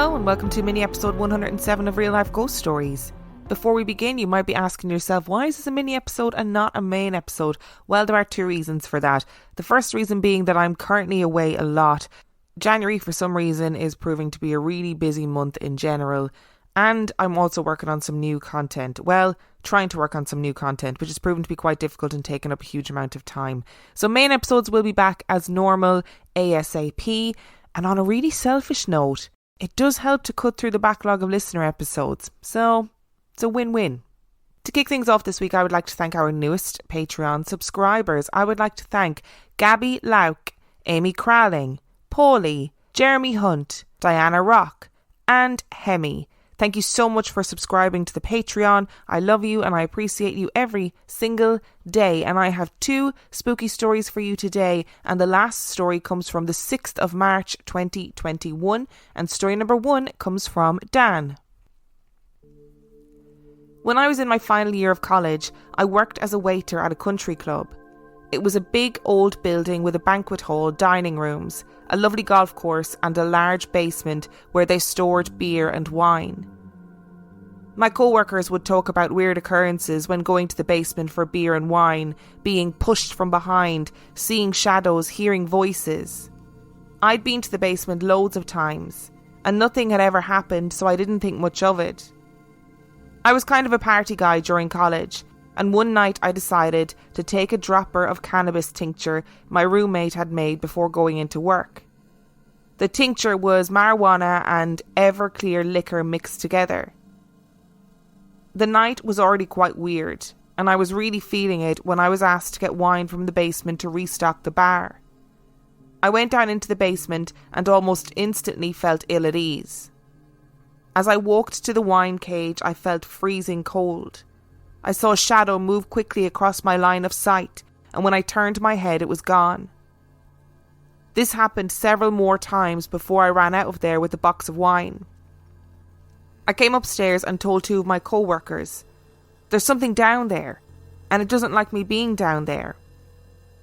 Hello and welcome to mini episode 107 of Real Life Ghost Stories. Before we begin, you might be asking yourself, why is this a mini episode and not a main episode? Well, there are two reasons for that. The first reason being that I'm currently away a lot. January, for some reason, is proving to be a really busy month in general. And I'm also working on some new content. Well, trying to work on some new content, which has proven to be quite difficult and taken up a huge amount of time. So main episodes will be back as normal, ASAP. And on a really selfish note, it does help to cut through the backlog of listener episodes. So it's a win-win. To kick things off this week, I would like to thank our newest Patreon subscribers. I would like to thank Gabby Lauk, Amy Crowling, Paulie, Jeremy Hunt, Diana Rock, and Hemi. Thank you so much for subscribing to the Patreon. I love you and I appreciate you every single day. And I have two spooky stories for you today. And the last story comes from the 6th of March 2021. And story number 1 comes from Dan. When I was in my final year of college, I worked as a waiter at a country club. It was a big old building with a banquet hall, dining rooms, a lovely golf course and a large basement where they stored beer and wine. My co-workers would talk about weird occurrences when going to the basement for beer and wine, being pushed from behind, seeing shadows, hearing voices. I'd been to the basement loads of times, and nothing had ever happened, so I didn't think much of it. I was kind of a party guy during college, and one night I decided to take a dropper of cannabis tincture my roommate had made before going into work. The tincture was marijuana and Everclear liquor mixed together. The night was already quite weird, and I was really feeling it when I was asked to get wine from the basement to restock the bar. I went down into the basement and almost instantly felt ill at ease. As I walked to the wine cage, I felt freezing cold. I saw a shadow move quickly across my line of sight, and when I turned my head, it was gone. This happened several more times before I ran out of there with a box of wine. I came upstairs and told two of my co-workers, "There's something down there, and it doesn't like me being down there,"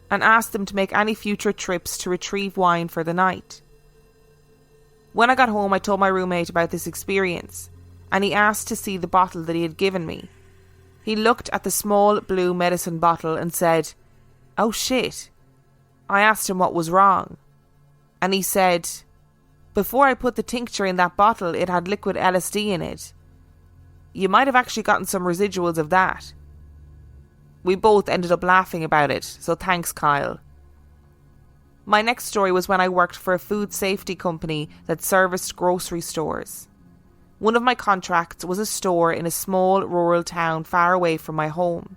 and asked them to make any future trips to retrieve wine for the night. When I got home, I told my roommate about this experience, and he asked to see the bottle that he had given me. He looked at the small blue medicine bottle and said, "Oh shit." I asked him what was wrong, and he said, "Before I put the tincture in that bottle, it had liquid LSD in it. You might have actually gotten some residuals of that." We both ended up laughing about it, so thanks, Kyle. My next story was when I worked for a food safety company that serviced grocery stores. One of my contracts was a store in a small rural town far away from my home.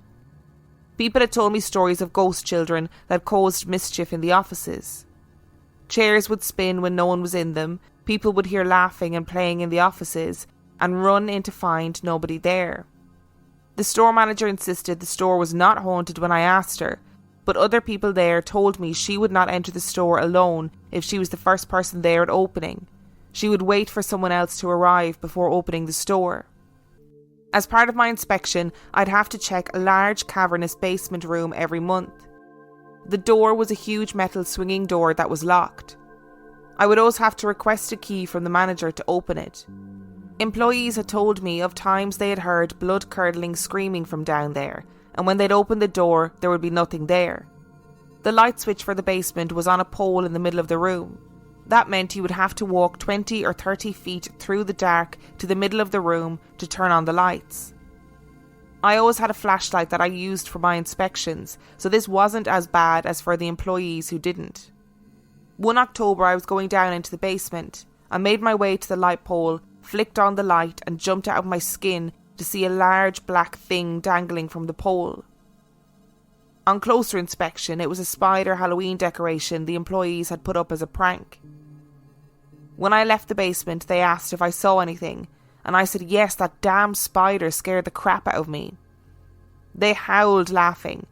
People had told me stories of ghost children that caused mischief in the offices. Chairs would spin when no one was in them, people would hear laughing and playing in the offices, and run in to find nobody there. The store manager insisted the store was not haunted when I asked her, but other people there told me she would not enter the store alone if she was the first person there at opening. She would wait for someone else to arrive before opening the store. As part of my inspection, I'd have to check a large cavernous basement room every month. The door was a huge metal swinging door that was locked. I would always have to request a key from the manager to open it. Employees had told me of times they had heard blood-curdling screaming from down there, and when they'd open the door, there would be nothing there. The light switch for the basement was on a pole in the middle of the room. That meant you would have to walk 20 or 30 feet through the dark to the middle of the room to turn on the lights. I always had a flashlight that I used for my inspections, so this wasn't as bad as for the employees who didn't. One October I was going down into the basement. I made my way to the light pole, flicked on the light and jumped out of my skin to see a large black thing dangling from the pole. On closer inspection, it was a spider Halloween decoration the employees had put up as a prank. When I left the basement, they asked if I saw anything, and I said yes, that damn spider scared the crap out of me. They howled laughing.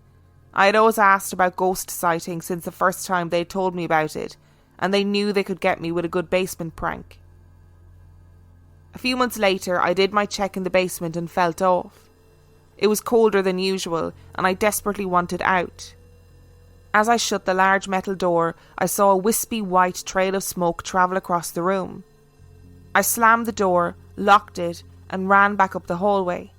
I had always asked about ghost sightings since the first time they told me about it, and they knew they could get me with a good basement prank. A few months later, I did my check in the basement and felt off. It was colder than usual, and I desperately wanted out. As I shut the large metal door, I saw a wispy white trail of smoke travel across the room. I slammed the door, locked it, and ran back up the hallway.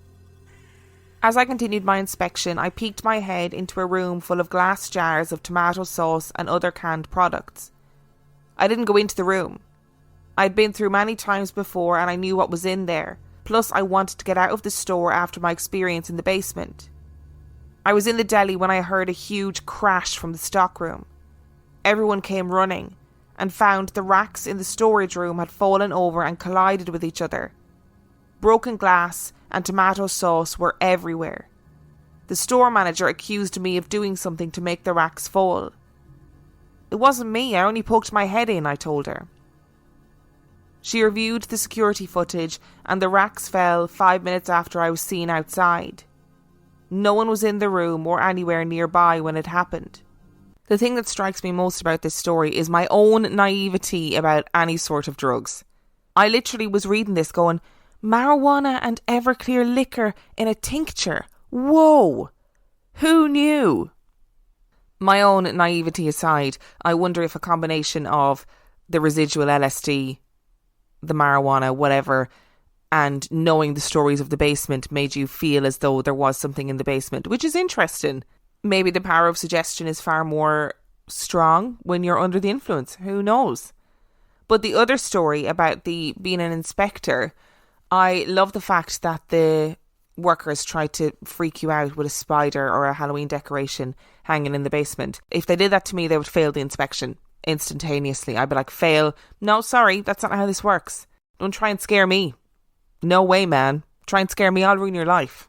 As I continued my inspection, I peeked my head into a room full of glass jars of tomato sauce and other canned products. I didn't go into the room. I'd been through many times before and I knew what was in there. Plus, I wanted to get out of the store after my experience in the basement. I was in the deli when I heard a huge crash from the stockroom. Everyone came running and found the racks in the storage room had fallen over and collided with each other. Broken glass and tomato sauce were everywhere. The store manager accused me of doing something to make the racks fall. It wasn't me, I only poked my head in, I told her. She reviewed the security footage and the racks fell 5 minutes after I was seen outside. No one was in the room or anywhere nearby when it happened. The thing that strikes me most about this story is my own naivety about any sort of drugs. I literally was reading this going, marijuana and Everclear liquor in a tincture. Whoa! Who knew? My own naivety aside, I wonder if a combination of the residual LSD, the marijuana, whatever, and knowing the stories of the basement made you feel as though there was something in the basement, which is interesting. Maybe the power of suggestion is far more strong when you're under the influence. Who knows? But the other story about the being an inspector, I love the fact that the workers tried to freak you out with a spider or a Halloween decoration hanging in the basement. If they did that to me, they would fail the inspection instantaneously. I'd be like, fail. No, sorry, that's not how this works. Don't try and scare me. No way, man. Try and scare me, I'll ruin your life.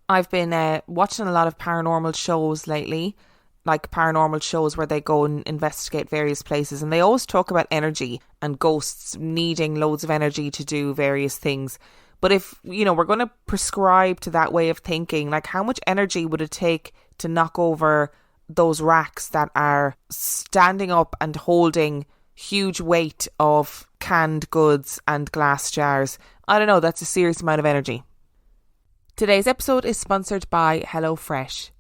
I've been watching a lot of paranormal shows lately, like paranormal shows where they go and investigate various places, and they always talk about energy and ghosts needing loads of energy to do various things. But if, we're going to prescribe to that way of thinking, like how much energy would it take to knock over those racks that are standing up and holding huge weight of canned goods and glass jars? I don't know, that's a serious amount of energy. Today's episode is sponsored by HelloFresh.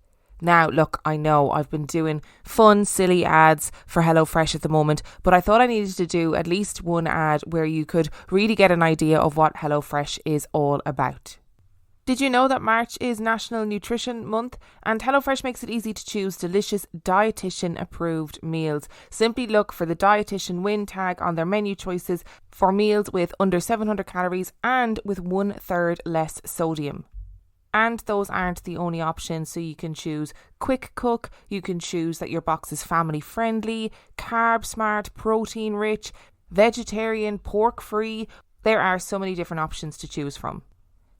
Now, look, I know I've been doing fun, silly ads for HelloFresh at the moment, but I thought I needed to do at least one ad where you could really get an idea of what HelloFresh is all about. Did you know that March is National Nutrition Month? And HelloFresh makes it easy to choose delicious dietitian-approved meals. Simply look for the Dietitian Win tag on their menu choices for meals with under 700 calories and with 1/3 less sodium. And those aren't the only options, so you can choose quick cook, you can choose that your box is family friendly, carb smart, protein rich, vegetarian, pork free. There are so many different options to choose from.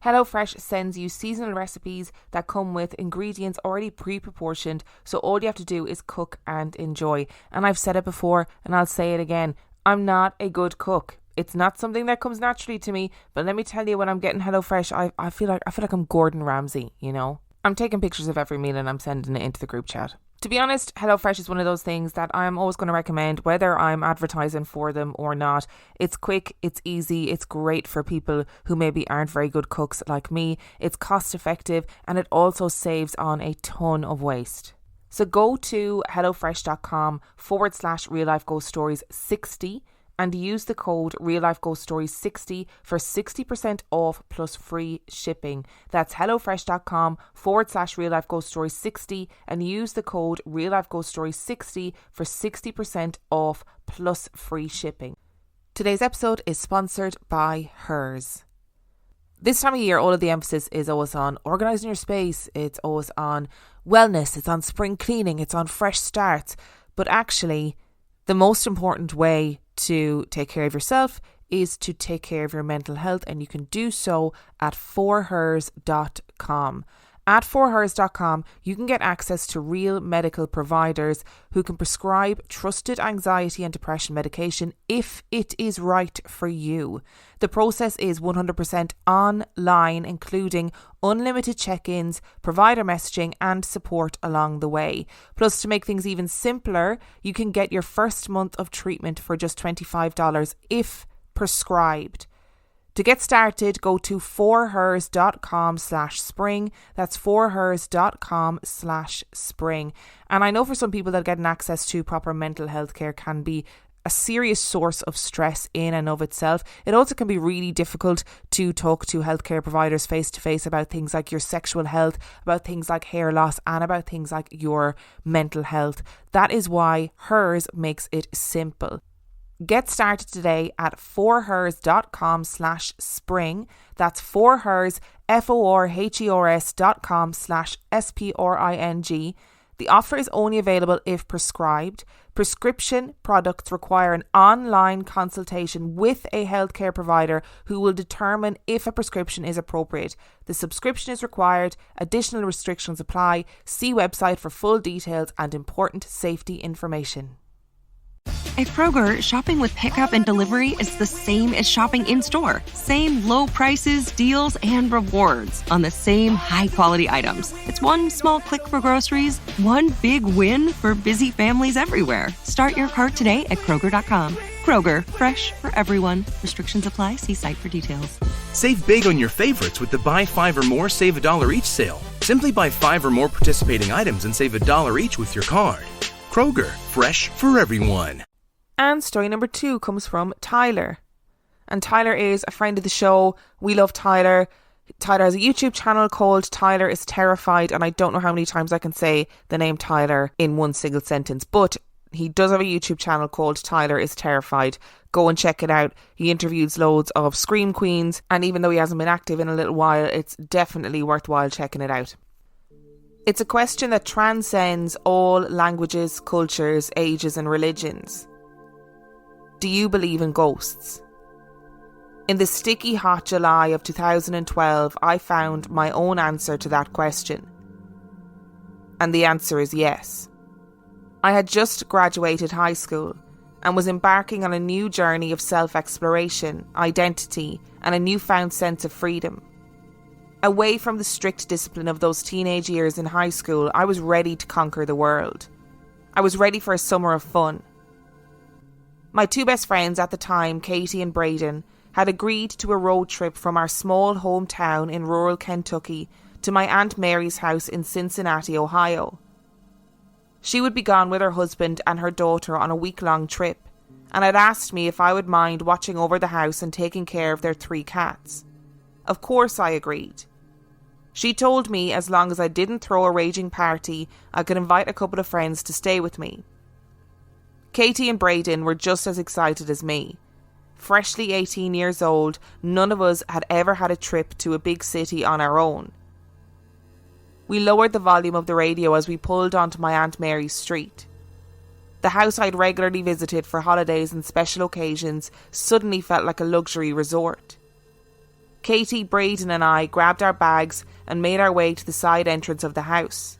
HelloFresh sends you seasonal recipes that come with ingredients already pre-proportioned, so all you have to do is cook and enjoy. And I've said it before and I'll say it again, I'm not a good cook. It's not something that comes naturally to me, but let me tell you, when I'm getting HelloFresh, I feel like I'm Gordon Ramsay, I'm taking pictures of every meal and I'm sending it into the group chat. To be honest, HelloFresh is one of those things that I'm always going to recommend, whether I'm advertising for them or not. It's quick, it's easy, it's great for people who maybe aren't very good cooks like me. It's cost effective and it also saves on a ton of waste. So go to hellofresh.com/Real Life Ghost Stories 60 and use the code Real Life Ghost Stories 60 for 60% off plus free shipping. That's hellofresh.com/Real Life Ghost Stories 60 and use the code Real Life Ghost Stories 60 for 60% off plus free shipping. Today's episode is sponsored by Hers. This time of year, all of the emphasis is always on organising your space. It's always on wellness. It's on spring cleaning. It's on fresh starts. But actually, the most important way to take care of yourself is to take care of your mental health, and you can do so at forhers.com. At forhers.com, you can get access to real medical providers who can prescribe trusted anxiety and depression medication if it is right for you. The process is 100% online, including unlimited check-ins, provider messaging and support along the way. Plus, to make things even simpler, you can get your first month of treatment for just $25 if prescribed. To get started, go to forhers.com/spring. That's forhers.com/spring. And I know for some people that getting access to proper mental health care can be a serious source of stress in and of itself. It also can be really difficult to talk to healthcare providers face to face about things like your sexual health, about things like hair loss, and about things like your mental health. That is why Hers makes it simple. Get started today at forhers.com/spring. That's forhers, forhers.com/spring. The offer is only available if prescribed. Prescription products require an online consultation with a healthcare provider who will determine if a prescription is appropriate. The subscription is required. Additional restrictions apply. See website for full details and important safety information. At Kroger, shopping with pickup and delivery is the same as shopping in-store. Same low prices, deals, and rewards on the same high-quality items. It's one small click for groceries, one big win for busy families everywhere. Start your cart today at Kroger.com. Kroger, fresh for everyone. Restrictions apply. See site for details. Save big on your favorites with the Buy 5 or More, Save $1 each sale. Simply buy 5 or more participating items and save $1 each with your card. Kroger, fresh for everyone. And story number 2 comes from Tyler. And Tyler is a friend of the show. We love Tyler. Tyler has a YouTube channel called Tyler is Terrified. And I don't know how many times I can say the name Tyler in one single sentence. But he does have a YouTube channel called Tyler is Terrified. Go and check it out. He interviews loads of scream queens. And even though he hasn't been active in a little while, it's definitely worthwhile checking it out. It's a question that transcends all languages, cultures, ages and religions. Do you believe in ghosts? In the sticky hot July of 2012, I found my own answer to that question. And the answer is yes. I had just graduated high school and was embarking on a new journey of self-exploration, identity, and a newfound sense of freedom. Away from the strict discipline of those teenage years in high school, I was ready to conquer the world. I was ready for a summer of fun. My 2 best friends at the time, Katie and Braden, had agreed to a road trip from our small hometown in rural Kentucky to my Aunt Mary's house in Cincinnati, Ohio. She would be gone with her husband and her daughter on a week-long trip, and had asked me if I would mind watching over the house and taking care of their 3 cats. Of course I agreed. She told me as long as I didn't throw a raging party, I could invite a couple of friends to stay with me. Katie and Braden were just as excited as me. Freshly 18 years old, none of us had ever had a trip to a big city on our own. We lowered the volume of the radio as we pulled onto my Aunt Mary's street. The house I'd regularly visited for holidays and special occasions suddenly felt like a luxury resort. Katie, Braden and I grabbed our bags and made our way to the side entrance of the house.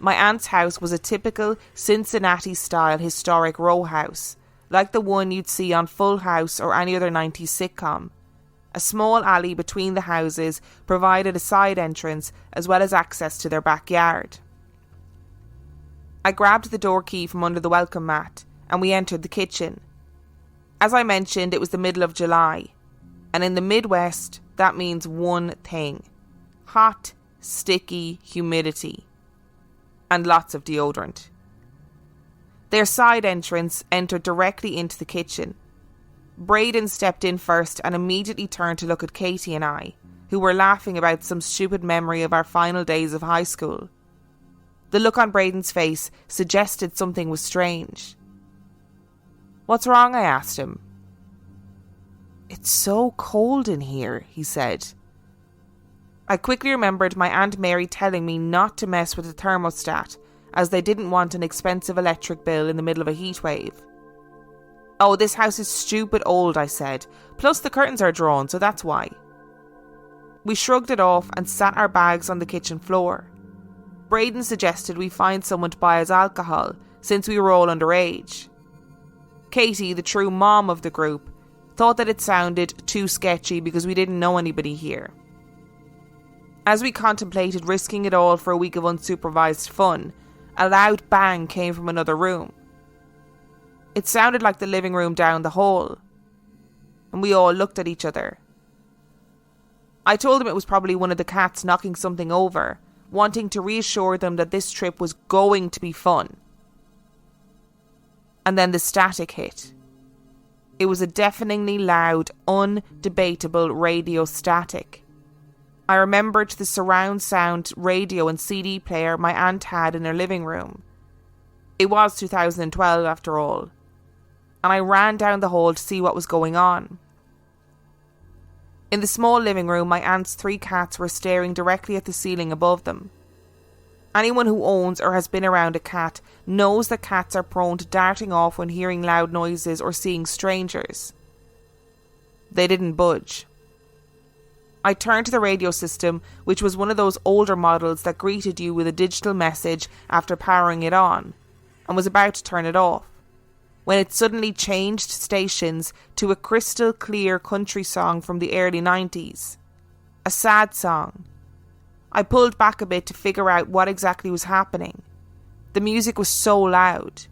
My aunt's house was a typical Cincinnati-style historic row house, like the one you'd see on Full House or any other 90s sitcom. A small alley between the houses provided a side entrance as well as access to their backyard. I grabbed the door key from under the welcome mat and we entered the kitchen. As I mentioned, it was the middle of July, and in the Midwest, that means one thing: hot, sticky humidity. And lots of deodorant. Their side entrance entered directly into the kitchen. Braden stepped in first and immediately turned to look at Katie and I, who were laughing about some stupid memory of our final days of high school. The look on Braden's face suggested something was strange. "What's wrong?" I asked him. "It's so cold in here," he said. I quickly remembered my Aunt Mary telling me not to mess with the thermostat, as they didn't want an expensive electric bill in the middle of a heatwave. "Oh, this house is stupid old," I said. "Plus the curtains are drawn, so that's why." We shrugged it off and sat our bags on the kitchen floor. Braden suggested we find someone to buy us alcohol, since we were all underage. Katie, the true mom of the group, thought that it sounded too sketchy because we didn't know anybody here. As we contemplated risking it all for a week of unsupervised fun, a loud bang came from another room. It sounded like the living room down the hall, and we all looked at each other. I told him it was probably one of the cats knocking something over, wanting to reassure them that this trip was going to be fun. and then the static hit. It was a deafeningly loud, undebatable radio static. I remembered the surround sound radio and CD player my aunt had in her living room. It was 2012 after all, and I ran down the hall to see what was going on. In the small living room, my aunt's 3 cats were staring directly at the ceiling above them. Anyone who owns or has been around a cat knows that cats are prone to darting off when hearing loud noises or seeing strangers. They didn't budge. I turned to the radio system, which was one of those older models that greeted you with a digital message after powering it on, and was about to turn it off, when it suddenly changed stations to a crystal clear country song from the early 90s. A sad song. I pulled back a bit to figure out what exactly was happening. The music was so loud.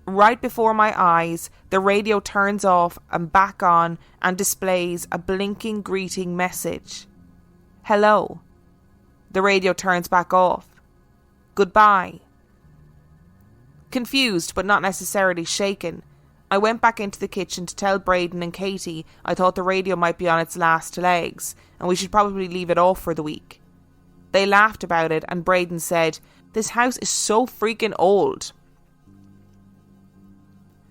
Right before my eyes, the radio turns off and back on and displays a blinking greeting message. Hello. The radio turns back off. Goodbye. Confused but not necessarily shaken, I went back into the kitchen to tell Braden and Katie I thought the radio might be on its last legs and we should probably leave it off for the week. They laughed about it and Braden said, "This house is so freaking old."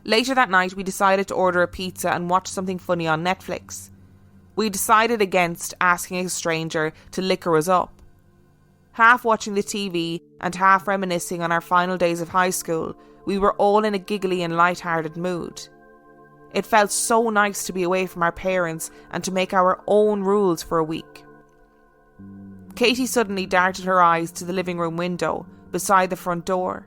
Later that night we decided to order a pizza and watch something funny on Netflix. We decided against asking a stranger to liquor us up. Half watching the TV and half reminiscing on our final days of high school, we were all in a giggly and light-hearted mood. It felt so nice to be away from our parents and to make our own rules for a week. Katie suddenly darted her eyes to the living room window beside the front door.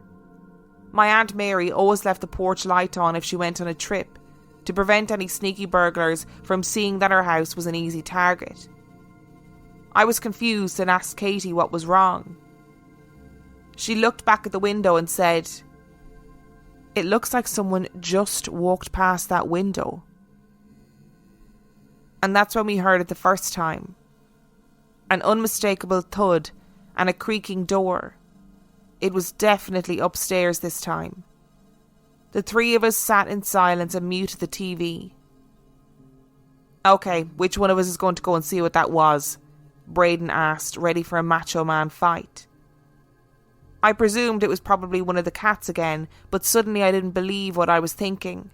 My Aunt Mary always left the porch light on if she went on a trip, to prevent any sneaky burglars from seeing that our house was an easy target. I was confused and asked Katie what was wrong. She looked back at the window and said, "It looks like someone just walked past that window." And that's when we heard it the first time. An unmistakable thud and a creaking door. It was definitely upstairs this time. The 3 of us sat in silence and muted the TV. "Okay, which one of us is going to go and see what that was?" Braden asked, ready for a macho man fight. I presumed it was probably one of the cats again, but suddenly I didn't believe what I was thinking.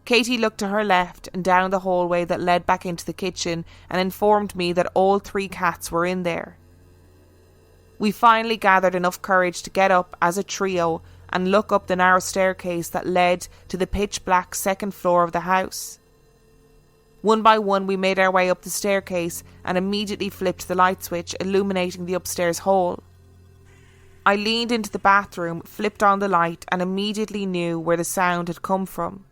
Katie looked to her left and down the hallway that led back into the kitchen and informed me that all 3 cats were in there. We finally gathered enough courage to get up as a trio and look up the narrow staircase that led to the pitch-black second floor of the house. One by one we made our way up the staircase and immediately flipped the light switch, illuminating the upstairs hall. I leaned into the bathroom, flipped on the light, and immediately knew where the sound had come from.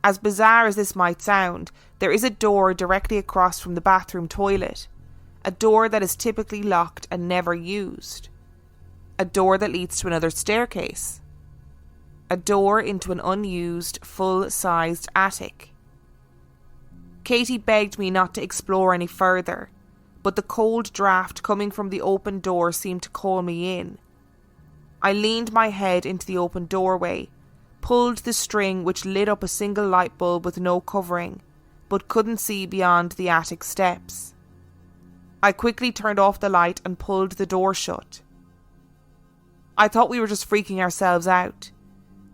As bizarre as this might sound, there is a door directly across from the bathroom toilet. A door that is typically locked and never used. A door that leads to another staircase. A door into an unused, full-sized attic. Katie begged me not to explore any further, but the cold draft coming from the open door seemed to call me in. I leaned my head into the open doorway, pulled the string which lit up a single light bulb with no covering, but couldn't see beyond the attic steps. I quickly turned off the light and pulled the door shut. I thought we were just freaking ourselves out.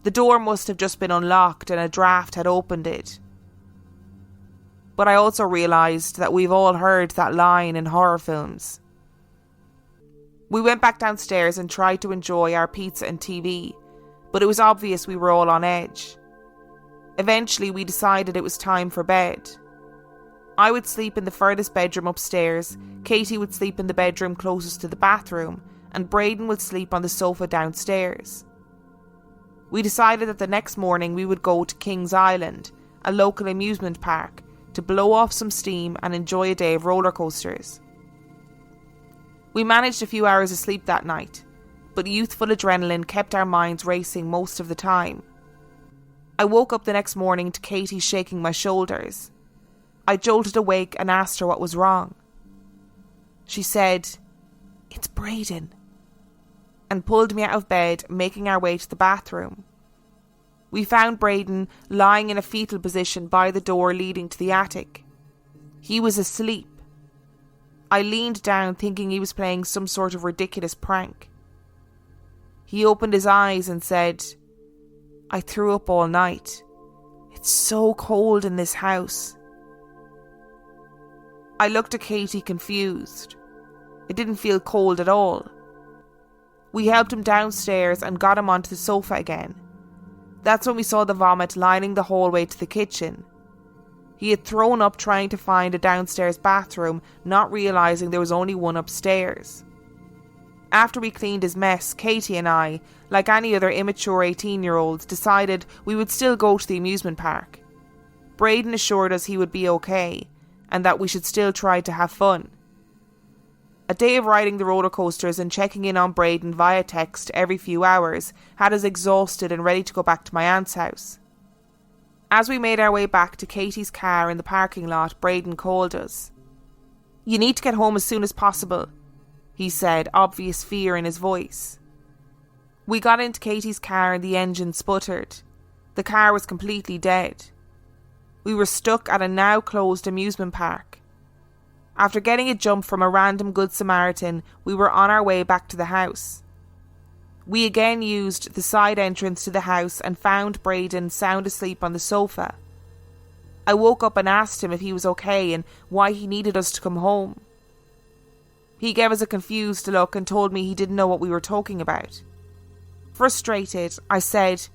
The door must have just been unlocked and a draft had opened it. But I also realised that we've all heard that line in horror films. We went back downstairs and tried to enjoy our pizza and TV, but it was obvious we were all on edge. Eventually we decided it was time for bed. I would sleep in the furthest bedroom upstairs, Katie would sleep in the bedroom closest to the bathroom, and Braden would sleep on the sofa downstairs. We decided that the next morning we would go to Kings Island, a local amusement park, to blow off some steam and enjoy a day of roller coasters. We managed a few hours of sleep that night, but youthful adrenaline kept our minds racing most of the time. I woke up the next morning to Katie shaking my shoulders. I jolted awake and asked her what was wrong. She said, "It's Braden." and pulled me out of bed, making our way to the bathroom. We found Braden lying in a fetal position by the door leading to the attic. He was asleep. I leaned down thinking he was playing some sort of ridiculous prank. He opened his eyes and said, "I threw up all night. It's so cold in this house." I looked at Katie confused. It didn't feel cold at all. We helped him downstairs and got him onto the sofa again. That's when we saw the vomit lining the hallway to the kitchen. He had thrown up trying to find a downstairs bathroom, not realising there was only one upstairs. After we cleaned his mess, Katie and I, like any other immature 18-year-olds, decided we would still go to the amusement park. Braden assured us he would be okay, and that we should still try to have fun. A day of riding the roller coasters and checking in on Braden via text every few hours had us exhausted and ready to go back to my aunt's house. As we made our way back to Katie's car in the parking lot, Braden called us. "You need to get home as soon as possible," he said, obvious fear in his voice. We got into Katie's car and the engine sputtered. The car was completely dead. We were stuck at a now closed amusement park. After getting a jump from a random Good Samaritan, we were on our way back to the house. We again used the side entrance to the house and found Braden sound asleep on the sofa. I woke up and asked him if he was okay and why he needed us to come home. He gave us a confused look and told me he didn't know what we were talking about. Frustrated, I said,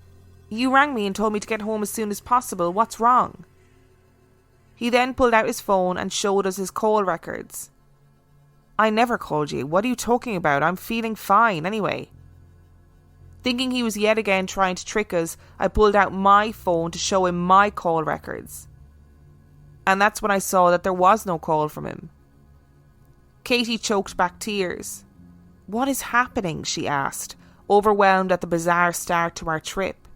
"You rang me and told me to get home as soon as possible. What's wrong?" He then pulled out his phone and showed us his call records. "I never called you. What are you talking about? I'm feeling fine anyway." Thinking he was yet again trying to trick us, I pulled out my phone to show him my call records. And that's when I saw that there was no call from him. Katie choked back tears. "What is happening?" she asked, overwhelmed at the bizarre start to our trip.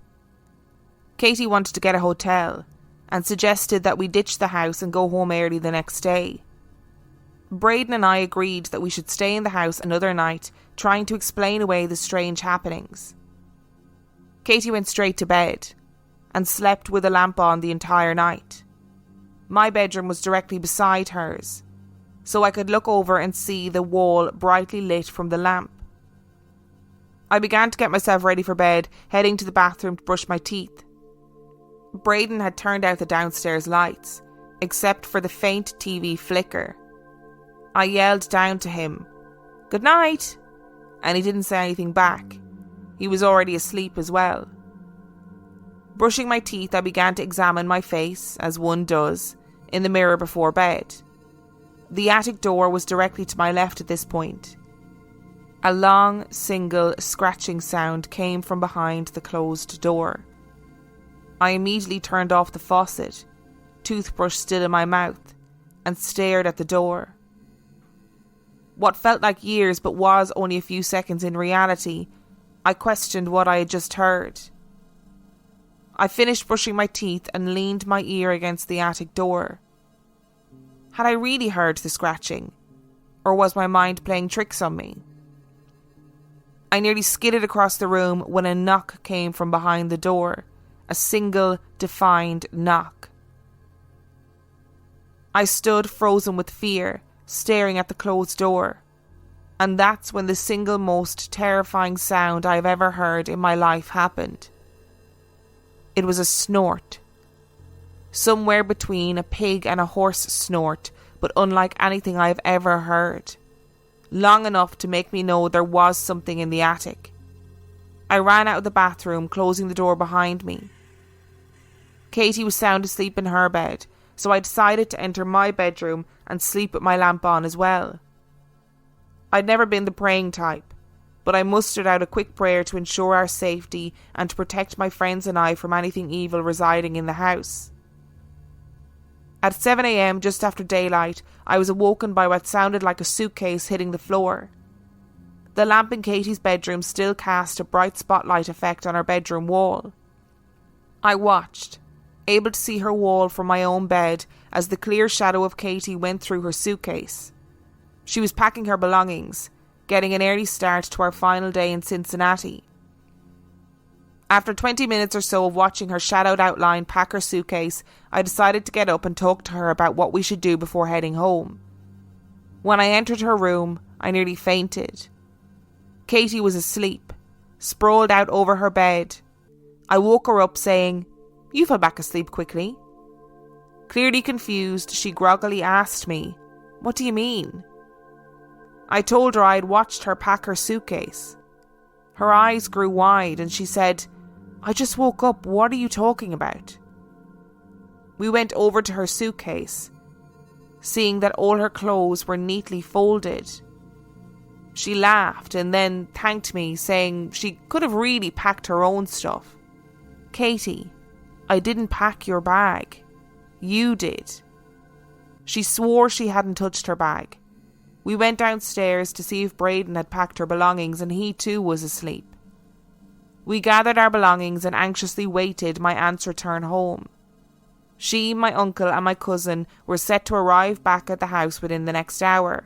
Katie wanted to get a hotel and suggested that we ditch the house and go home early the next day. Braden and I agreed that we should stay in the house another night, trying to explain away the strange happenings. Katie went straight to bed and slept with a lamp on the entire night. My bedroom was directly beside hers, so I could look over and see the wall brightly lit from the lamp. I began to get myself ready for bed, heading to the bathroom to brush my teeth. Braden had turned out the downstairs lights, except for the faint TV flicker. I yelled down to him, "Good night," and he didn't say anything back. He was already asleep as well. Brushing my teeth, I began to examine my face, as one does, in the mirror before bed. The attic door was directly to my left at this point. A long, single, scratching sound came from behind the closed door. I immediately turned off the faucet, toothbrush still in my mouth, and stared at the door. What felt like years but was only a few seconds in reality, I questioned what I had just heard. I finished brushing my teeth and leaned my ear against the attic door. Had I really heard the scratching, or was my mind playing tricks on me? I nearly skidded across the room when a knock came from behind the door. A single, defined knock. I stood frozen with fear, staring at the closed door. And that's when the single most terrifying sound I've ever heard in my life happened. It was a snort. Somewhere between a pig and a horse snort, but unlike anything I've ever heard. Long enough to make me know there was something in the attic. I ran out of the bathroom, closing the door behind me. Katie was sound asleep in her bed, so I decided to enter my bedroom and sleep with my lamp on as well. I'd never been the praying type, but I mustered out a quick prayer to ensure our safety and to protect my friends and I from anything evil residing in the house. At 7 a.m, just after daylight, I was awoken by what sounded like a suitcase hitting the floor. The lamp in Katie's bedroom still cast a bright spotlight effect on her bedroom wall. I watched, able to see her wall from my own bed as the clear shadow of Katie went through her suitcase. She was packing her belongings, getting an early start to our final day in Cincinnati. After 20 minutes or so of watching her shadowed outline pack her suitcase, I decided to get up and talk to her about what we should do before heading home. When I entered her room, I nearly fainted. Katie was asleep, sprawled out over her bed. I woke her up saying, "You fell back asleep quickly." Clearly confused, she groggily asked me, "What do you mean?" I told her I had watched her pack her suitcase. Her eyes grew wide and she said, "I just woke up, what are you talking about?" We went over to her suitcase, seeing that all her clothes were neatly folded. She laughed and then thanked me, saying she could have really packed her own stuff. "Katie, I didn't pack your bag. You did." She swore she hadn't touched her bag. We went downstairs to see if Braden had packed her belongings, and he too was asleep. We gathered our belongings and anxiously waited my aunt's return home. She, my uncle and my cousin were set to arrive back at the house within the next hour.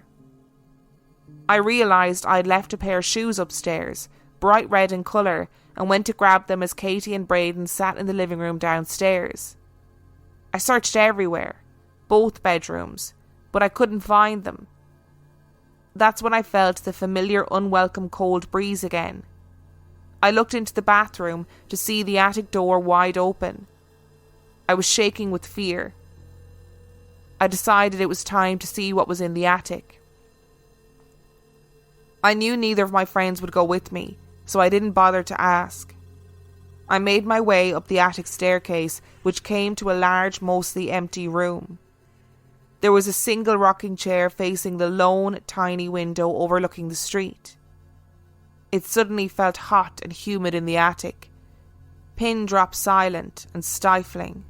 I realised I had left a pair of shoes upstairs, bright red in colour, and went to grab them as Katie and Braden sat in the living room downstairs. I searched everywhere, both bedrooms, but I couldn't find them. That's when I felt the familiar unwelcome cold breeze again. I looked into the bathroom to see the attic door wide open. I was shaking with fear. I decided it was time to see what was in the attic. I knew neither of my friends would go with me, so I didn't bother to ask. I made my way up the attic staircase, which came to a large, mostly empty room. There was a single rocking chair facing the lone, tiny window overlooking the street. It suddenly felt hot and humid in the attic. Pin dropped silent and stifling.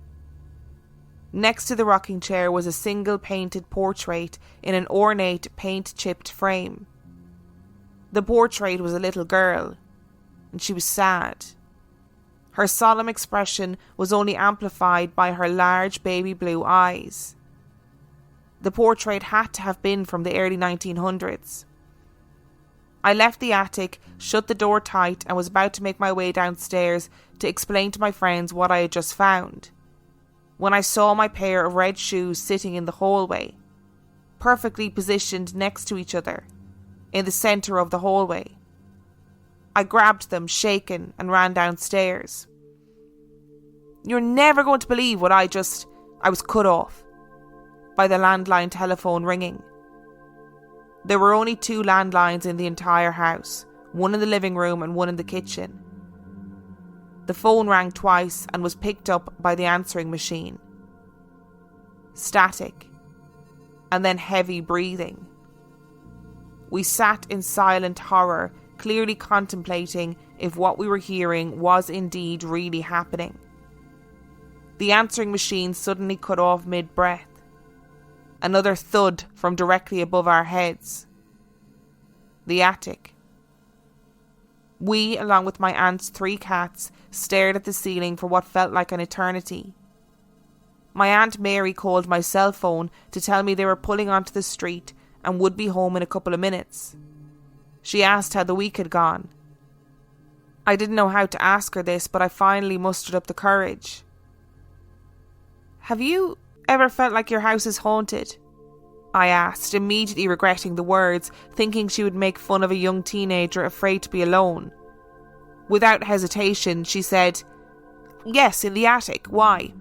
Next to the rocking chair was a single painted portrait in an ornate paint-chipped frame. The portrait was a little girl, and she was sad. Her solemn expression was only amplified by her large baby blue eyes. The portrait had to have been from the early 1900s. I left the attic, shut the door tight, and was about to make my way downstairs to explain to my friends what I had just found, when I saw my pair of red shoes sitting in the hallway, perfectly positioned next to each other, in the centre of the hallway. I grabbed them, shaken, and ran downstairs. You're never going to believe what I was cut off by the landline telephone ringing. There were only 2 landlines in the entire house, one in the living room and one in the kitchen. The phone rang twice and was picked up by the answering machine. Static, and then heavy breathing. We sat in silent horror, clearly contemplating if what we were hearing was indeed really happening. The answering machine suddenly cut off mid-breath. Another thud from directly above our heads. The attic. We, along with my aunt's 3 cats, stared at the ceiling for what felt like an eternity. My Aunt Mary called my cell phone to tell me they were pulling onto the street and would be home in a couple of minutes. She asked how the week had gone. I didn't know how to ask her this, but I finally mustered up the courage. "Have you ever felt like your house is haunted?" I asked, immediately regretting the words, thinking she would make fun of a young teenager afraid to be alone. Without hesitation, she said, "Yes, in the attic. Why?"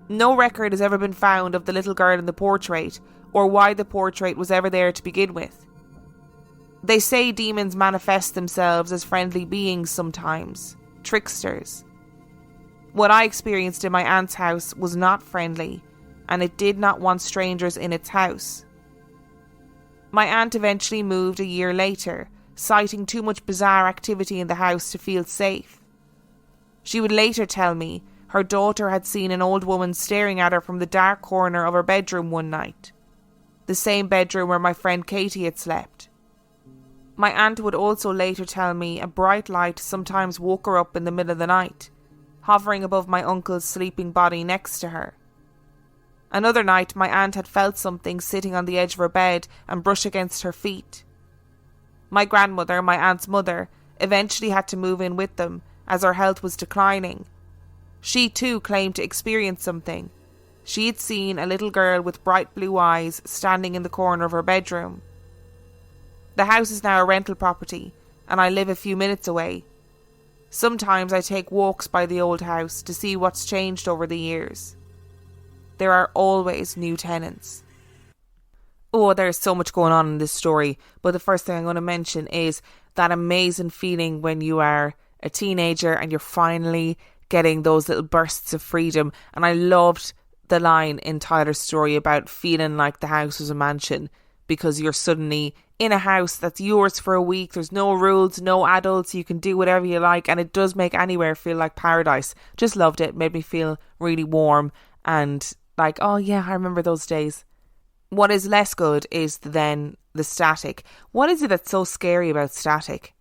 No record has ever been found of the little girl in the portrait, or why the portrait was ever there to begin with. They say demons manifest themselves as friendly beings sometimes, tricksters. What I experienced in my aunt's house was not friendly, and it did not want strangers in its house. My aunt eventually moved a year later, citing too much bizarre activity in the house to feel safe. She would later tell me her daughter had seen an old woman staring at her from the dark corner of her bedroom one night, the same bedroom where my friend Katie had slept. My aunt would also later tell me a bright light sometimes woke her up in the middle of the night, hovering above my uncle's sleeping body next to her. Another night, my aunt had felt something sitting on the edge of her bed and brush against her feet. My grandmother, my aunt's mother, eventually had to move in with them as her health was declining. She too claimed to experience something. She had seen a little girl with bright blue eyes standing in the corner of her bedroom. The house is now a rental property, and I live a few minutes away. Sometimes I take walks by the old house to see what's changed over the years. There are always new tenants. Oh, there's so much going on in this story, but the first thing I'm going to mention is that amazing feeling when you are a teenager and you're finally getting those little bursts of freedom. And I loved the line in Tyler's story about feeling like the house was a mansion, because you're suddenly in a house that's yours for a week. There's no rules, no adults, you can do whatever you like, and it does make anywhere feel like paradise. Just loved it. Made me feel really warm and like, oh yeah, I remember those days. What is less good is then the static. What is it that's so scary about static?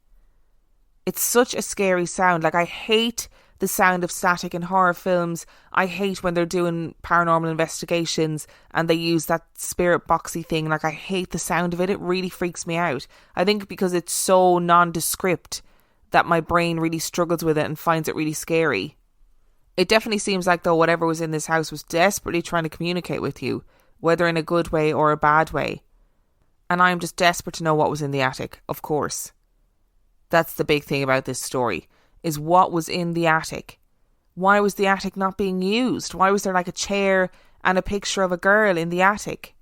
It's such a scary sound. Like, I hate the sound of static in horror films. I hate when they're doing paranormal investigations and they use that spirit boxy thing. Like, I hate the sound of it. It really freaks me out. I think because it's so nondescript that my brain really struggles with it and finds it really scary. It definitely seems like, though, whatever was in this house was desperately trying to communicate with you, whether in a good way or a bad way. And I'm just desperate to know what was in the attic, of course. That's the big thing about this story, is what was in the attic. Why was the attic not being used? Why was there like a chair and a picture of a girl in the attic?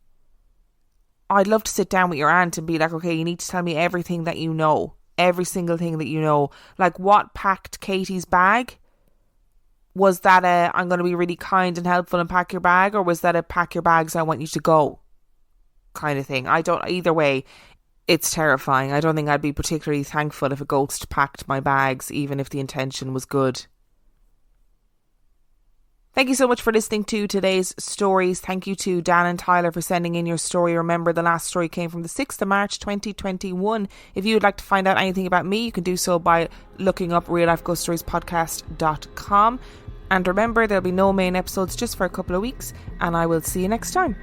I'd love to sit down with your aunt and be like, okay, you need to tell me everything that you know. Every single thing that you know. Like, what packed Katie's bag? Was that a, I'm going to be really kind and helpful and pack your bag? Or was that a pack your bags, I want you to go kind of thing? Either way, it's terrifying. I don't think I'd be particularly thankful if a ghost packed my bags, even if the intention was good. Thank you so much for listening to today's stories. Thank you to Dan and Tyler for sending in your story. Remember, the last story came from the 6th of March 2021. If you would like to find out anything about me, you can do so by looking up reallifeghoststoriespodcast.com. And remember, there'll be no main episodes just for a couple of weeks, and I will see you next time.